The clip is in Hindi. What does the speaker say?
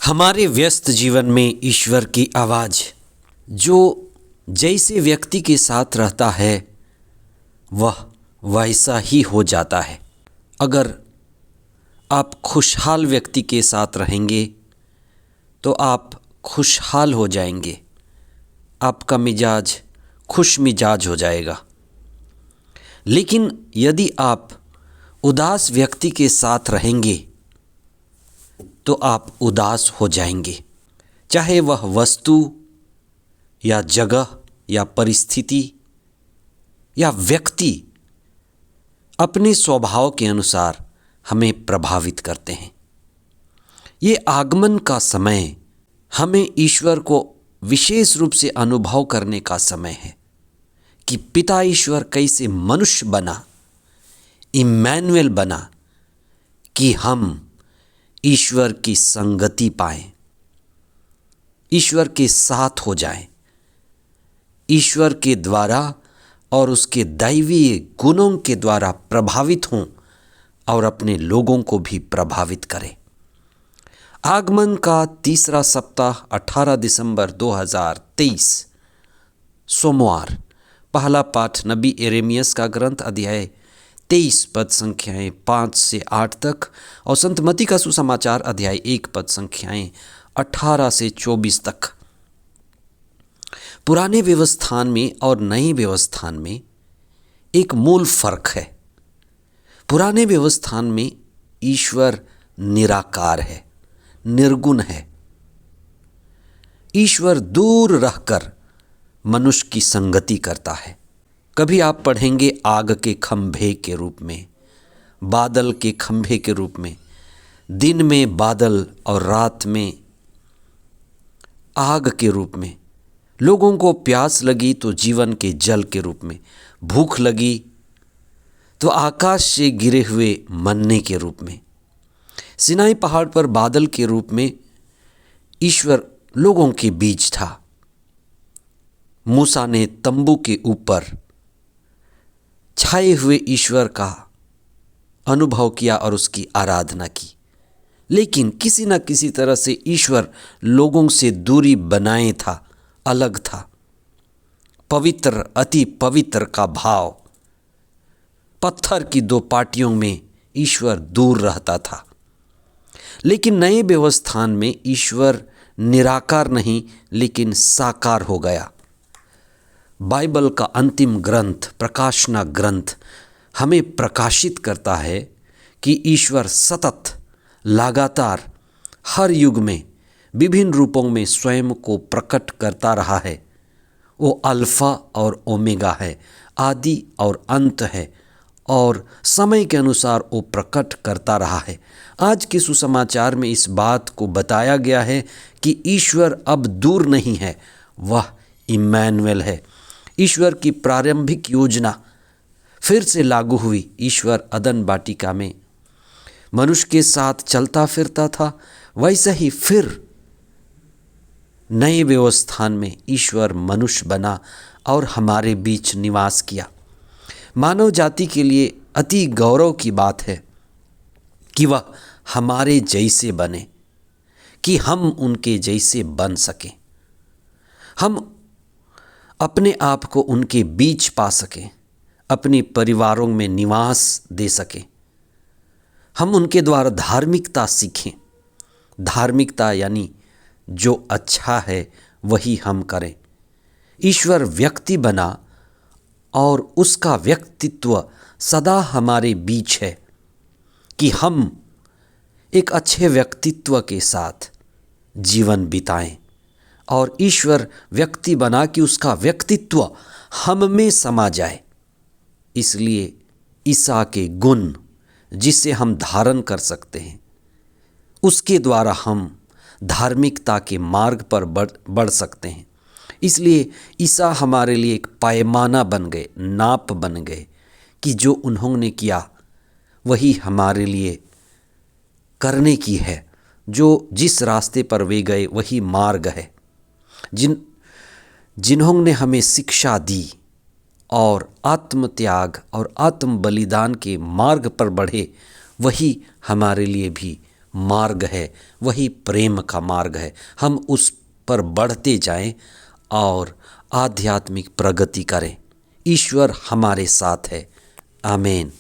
हमारे व्यस्त जीवन में ईश्वर की आवाज़ जो जैसे व्यक्ति के साथ रहता है वह वैसा ही हो जाता है। अगर आप खुशहाल व्यक्ति के साथ रहेंगे तो आप खुशहाल हो जाएंगे, आपका मिजाज खुश मिजाज हो जाएगा। लेकिन यदि आप उदास व्यक्ति के साथ रहेंगे तो आप उदास हो जाएंगे, चाहे वह वस्तु या जगह या परिस्थिति या व्यक्ति अपने स्वभाव के अनुसार हमें प्रभावित करते हैं। ये आगमन का समय हमें ईश्वर को विशेष रूप से अनुभव करने का समय है कि पिता ईश्वर कैसे मनुष्य बना, इम्मैनुएल बना, कि हम ईश्वर की संगति पाएं, ईश्वर के साथ हो जाएं, ईश्वर के द्वारा और उसके दैवीय गुणों के द्वारा प्रभावित हों और अपने लोगों को भी प्रभावित करें। आगमन का तीसरा सप्ताह 18 दिसंबर 2023 सोमवार। पहला पाठ नबी यिर्मयाह का ग्रंथ अध्याय 23 पद संख्याएं 5 से 8 तक और संत मत्ती का सुसमाचार अध्याय 1 पद संख्याएं 18 से 24 तक। पुराने व्यवस्थान में और नए व्यवस्थान में एक मूल फर्क है। पुराने व्यवस्थान में ईश्वर निराकार है, निर्गुण है। ईश्वर दूर रहकर मनुष्य की संगति करता है। कभी आप पढ़ेंगे आग के खंभे के रूप में, बादल के खंभे के रूप में, दिन में बादल और रात में आग के रूप में, लोगों को प्यास लगी तो जीवन के जल के रूप में, भूख लगी तो आकाश से गिरे हुए मन्ने के रूप में। सिनाई पहाड़ पर बादल के रूप में ईश्वर लोगों के बीच था। मूसा ने तंबू के ऊपर छाए हुए ईश्वर का अनुभव किया और उसकी आराधना की, लेकिन किसी न किसी तरह से ईश्वर लोगों से दूरी बनाए था, अलग था। पवित्र अति पवित्र का भाव, पत्थर की दो पाटियों में ईश्वर दूर रहता था। लेकिन नए व्यवस्थान में ईश्वर निराकार नहीं लेकिन साकार हो गया। बाइबल का अंतिम ग्रंथ प्रकाशना ग्रंथ हमें प्रकाशित करता है कि ईश्वर सतत लगातार हर युग में विभिन्न रूपों में स्वयं को प्रकट करता रहा है। वो अल्फा और ओमेगा है, आदि और अंत है, और समय के अनुसार वो प्रकट करता रहा है। आज के सुसमाचार में इस बात को बताया गया है कि ईश्वर अब दूर नहीं है, वह इम्मैनुएल है। ईश्वर की प्रारंभिक योजना फिर से लागू हुई। ईश्वर अदन वाटिका में मनुष्य के साथ चलता फिरता था, वैसे ही फिर नए व्यवस्थान में ईश्वर मनुष्य बना और हमारे बीच निवास किया। मानव जाति के लिए अति गौरव की बात है कि वह हमारे जैसे बने, कि हम उनके जैसे बन सकें, हम अपने आप को उनके बीच पा सकें, अपने परिवारों में निवास दे सकें। हम उनके द्वारा धार्मिकता सीखें। धार्मिकता यानी जो अच्छा है वही हम करें। ईश्वर व्यक्ति बना और उसका व्यक्तित्व सदा हमारे बीच है कि हम एक अच्छे व्यक्तित्व के साथ जीवन बिताएं, और ईश्वर व्यक्ति बना कि उसका व्यक्तित्व हम में समा जाए। इसलिए ईसा के गुण जिसे हम धारण कर सकते हैं, उसके द्वारा हम धार्मिकता के मार्ग पर बढ़ सकते हैं। इसलिए ईसा हमारे लिए एक पैमाना बन गए, नाप बन गए कि जो उन्होंने किया वही हमारे लिए करने की है। जो जिस रास्ते पर वे गए वही मार्ग है। जिन्होंने हमें शिक्षा दी और आत्मत्याग और आत्म बलिदान के मार्ग पर बढ़े, वही हमारे लिए भी मार्ग है वही प्रेम का मार्ग है। हम उस पर बढ़ते जाएं और आध्यात्मिक प्रगति करें। ईश्वर हमारे साथ है। आमीन।